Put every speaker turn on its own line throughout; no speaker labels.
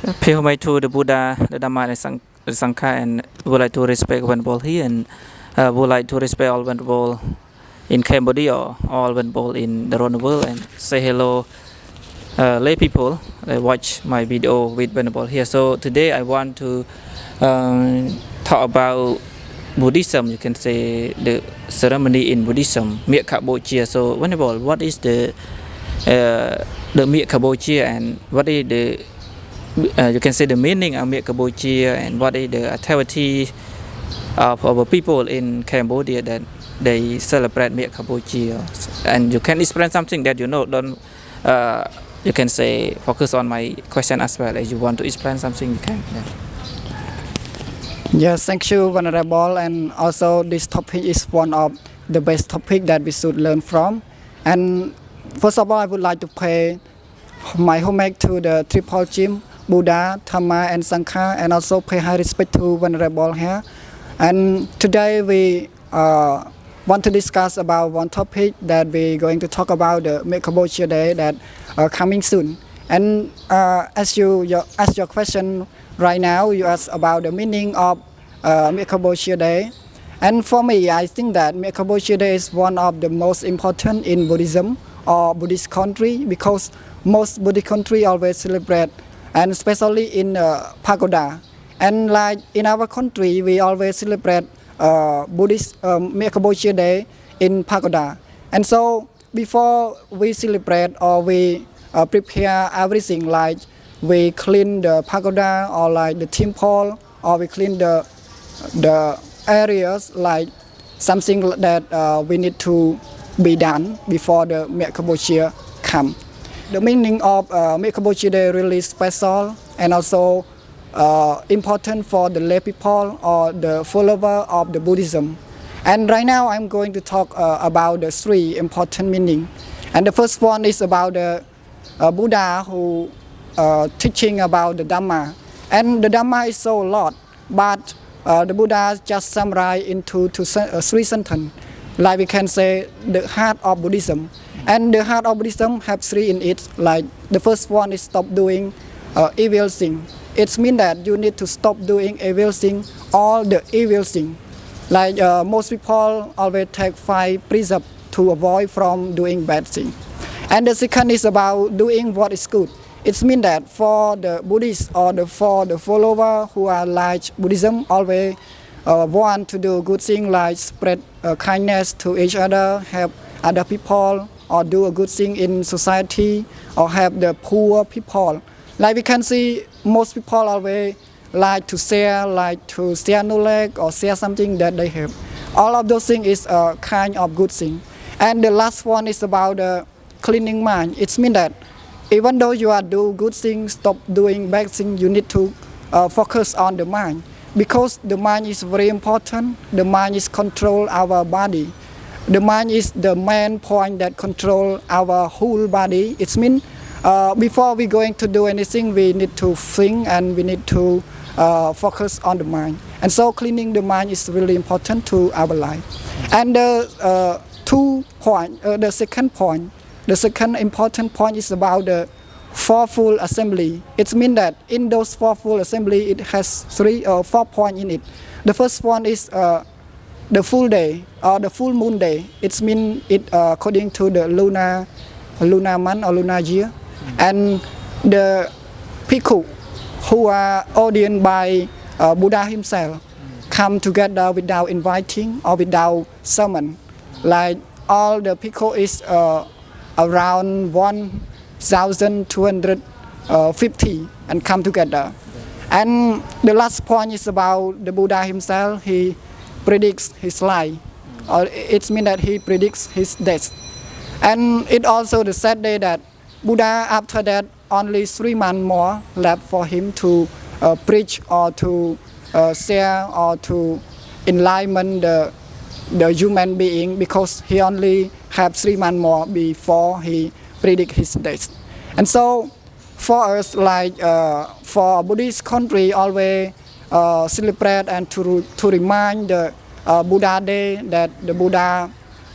Pay homage to the Buddha, the Dhamma, and the Sangha, and would like to respect Venerable here, and would like to respect all Venerable in Cambodia or all Venerable in the round world, and say hello, lay people that watch my video with Venerable here. So today I want to talk about Buddhism. You can say the ceremony in Buddhism, Māgha-pūjā. So Venerable, what is the Māgha-pūjā, and what is the you can say the meaning of Māgha-pūjā, and what is the activity of our people in Cambodia that they celebrate Māgha-pūjā? And you can explain something that you know. Don't you can say focus on my question as well. If you want to explain something, you can. Yeah.
Yes, thank you, Venerable. And also, this topic is one of the best topic that we should learn from. And first of all, I would like to pay my homage to the triple gym, Buddha, Dhamma, and Sangha, and also pay high respect to Venerable here. And today we want to discuss about one topic that we're going to talk about, the Māgha-pūjā Day that coming soon. And as you ask your question right now, you ask about the meaning of Māgha-pūjā Day. And for me, I think that Māgha-pūjā Day is one of the most important in Buddhism or Buddhist country, because most Buddhist country always celebrate, and especially in pagoda. And like in our country, we always celebrate Buddhist Māgha-pūjā Day in pagoda. And so before we celebrate or we prepare everything, like we clean the pagoda or like the temple, or we clean the areas, like something that we need to be done before the Māgha-pūjā come. The meaning of Māgha-pūjā Day really special and also important for the lay people or the follower of the Buddhism. And right now I'm going to talk about the three important meaning. And the first one is about the Buddha who teaching about the Dhamma. And the Dhamma is so a lot, but the Buddha just summarize into three sentences. Like we can say the heart of Buddhism. And the heart of Buddhism have three in it. Like the first one is stop doing evil thing. It means that you need to stop doing evil thing, all the evil thing. Like most people always take 5 precepts to avoid from doing bad thing. And the second is about doing what is good. It means that for the Buddhists or for the follower who are like Buddhism, always want to do good thing, like spread kindness to each other, help other people, or do a good thing in society, or help the poor people. Like we can see, most people always like to share knowledge or share something that they have. All of those things is a kind of good thing. And the last one is about the cleaning mind. It means that even though you are do good things, stop doing bad things, you need to focus on the mind. Because the mind is very important. The mind is control our body. The mind is the main point that control our whole body. It means before we going to do anything, we need to think and we need to focus on the mind. And so cleaning the mind is really important to our life. And the second important point is about the Fourfold Assembly. It means that in those Fourfold Assembly, it has 4 points in it. The first one is the full day or the full moon day. It means it according to the lunar month or lunar year. And the Bhikkhu who are ordained by Buddha himself come together without inviting or without summon. Like all the Bhikkhu is around 1,250 and come together. And the last point is about the Buddha himself. He predicts his life, or it means that he predicts his death. And it also the sad day that Buddha, after that, only 3 months more left for him to preach or to share or to enlighten the human being, because he only have 3 months more before he predict his death. And so for us, like for Buddhist country, always celebrate and to remind the Buddha Day, that the Buddha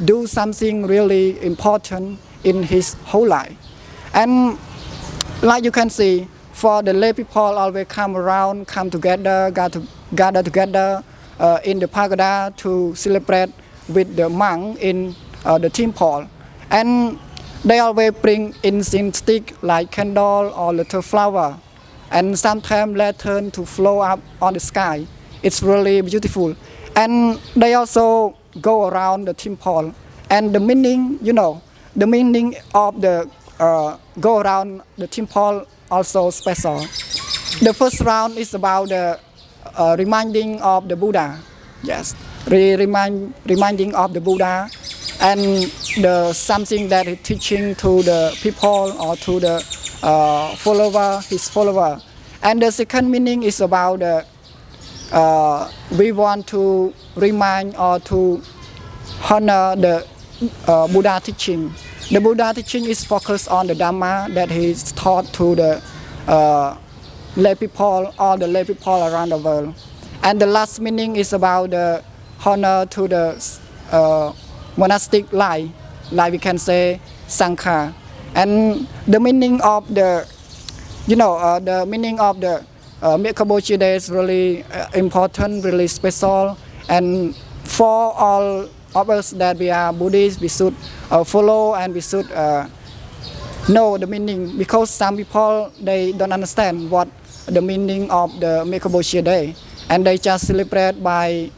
do something really important in his whole life. And like you can see, for the lay people always come around, come together, gather together in the pagoda to celebrate with the monk in the temple. And they always bring incense stick like candle or little flower. And sometimes lantern to flow up on the sky. It's really beautiful. And they also go around the temple. And the meaning, the meaning of the go around the temple also special. The first round is about the reminding of the Buddha. Yes, reminding of the Buddha and something that he's teaching to the people or to the his follower. And the second meaning is about we want to remind or to honor the Buddha teaching. The Buddha teaching is focused on the Dhamma that he taught to the lay people, all the lay people around the world. And the last meaning is about the honor to the monastic life, like we can say Sangha. And the meaning of the, the meaning of the Māgha-pūjā day is really important, really special. And for all of us that we are Buddhists, we should follow and we should know the meaning, because some people, they don't understand what the meaning of the Māgha-pūjā day, and they just celebrate by,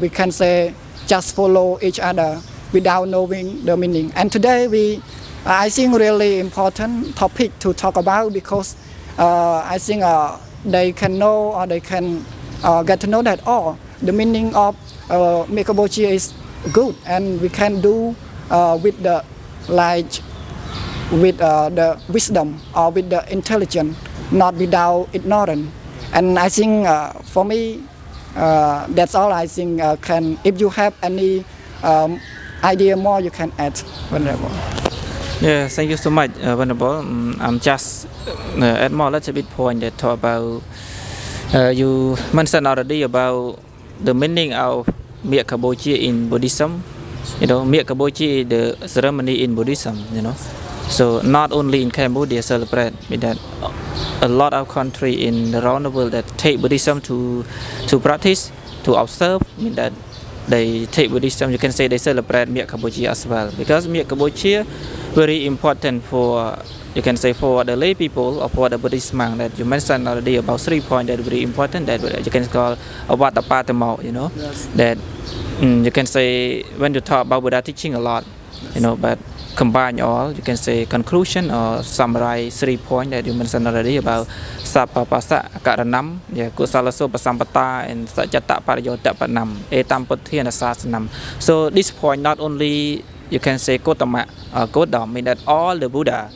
we can say, just follow each other without knowing the meaning. And today I think really important topic to talk about, because I think they can know, or they can get to know that the meaning of Māgha-pūjā is good, and we can do with the the wisdom or with the intelligence, not without ignorance. And I think for me, that's all I think can. If you have any idea more, you can add, Venerable.
Yeah, thank you so much, Venerable. I'm just add more a little bit point that talk about you mentioned already about the meaning of Māgha-pūjā in Buddhism. Māgha-pūjā is the ceremony in Buddhism. So not only in Cambodia celebrate, but that a lot of countries in around the world that take Buddhism to practice, to observe, that they take Buddhism. You can say they celebrate Māgha-pūjā as well, because Māgha-pūjā very important for, you can say, for the lay people or for the Buddhist monk that you mentioned already about 3 points that are very important, that you can call a Vatapatamo,
Yes.
that you can say when you talk about Buddha teaching a lot, but combine all, you can say conclusion or summarize 3 points that you mentioned already about Sapapasa Karanam, Kusalaso Pasampata, and Sajata Parayotapanam, Etampati and Asasanam. So this point not only, you can say Gotama or Godam, mean that all the Buddha,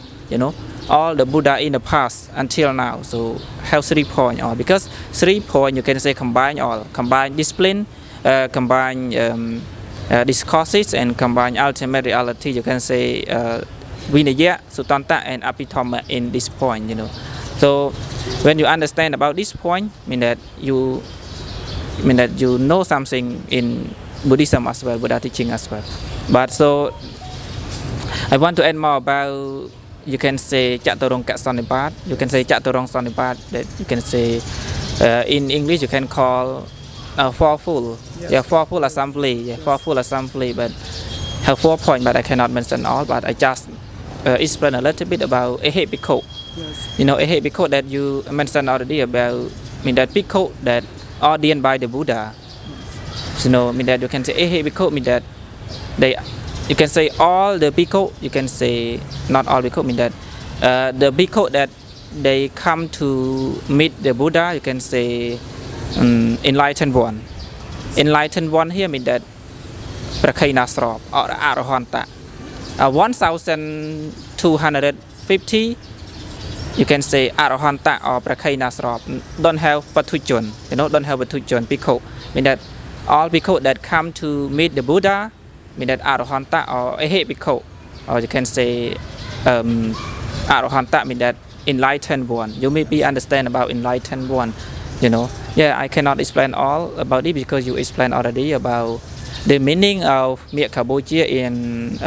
all the Buddha in the past until now, so have 3 points, or because 3 points you can say combine all, combine discipline, combine discourses, and combine ultimate reality, you can say Vinaya, Sutanta, and Apitoma in this point. So when you understand about this point, mean that you know something in Buddhism as well, Buddha teaching as well. But so I want to add more about, you can say Chaturanga Sanipat, you can say Chaturanga Sanipat, that you can say in English you can call Fourfold.
Yes.
Yeah, Fourfold Assembly. Yeah, Fourfold Assembly, but have 4 points, but I cannot mention all. But I just explain a little bit about Ehi-Bhikkhu.
Yes.
Ehi-Bhikkhu that you mentioned already about, that Bhikkhu that ordained by the Buddha. So, that you can say Ehi-Bhikkhu, that you can say all the Bhikkhu, you can say not all Bhikkhu, that the Bhikkhu that they come to meet the Buddha, you can say enlightened one. Enlightened one here means that Prakhainasrop or Arahanta. 1250, you can say Arahanta or Prakhainasrop don't have Patujon, don't have Patujon Bhikkhu. Mean that all Bhikkhu that come to meet the Buddha, mean that Arahanta or Ehi-Bhikkhu, or you can say Arahanta mean that enlightened one. You maybe understand about enlightened one. Yeah, I cannot explain all about it because you explained already about the meaning of Māgha-pūjā in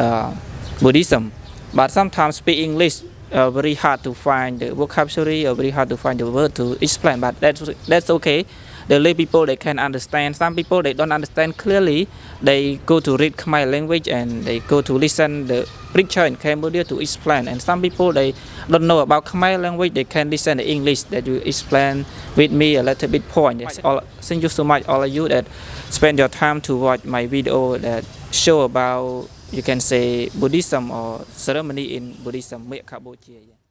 Buddhism. But sometimes speak English very hard to find the vocabulary or very hard to find the word to explain, but that's okay. The lay people, they can understand. Some people, they don't understand clearly. They go to read Khmer language and they go to listen the preacher in Cambodia to explain. And some people, they don't know about Khmer language. They can listen to English that you explain with me a little bit point. Yes. Thank you so much, all of you that spend your time to watch my video that show about, you can say, Buddhism or ceremony in Buddhism. Māgha-pūjā.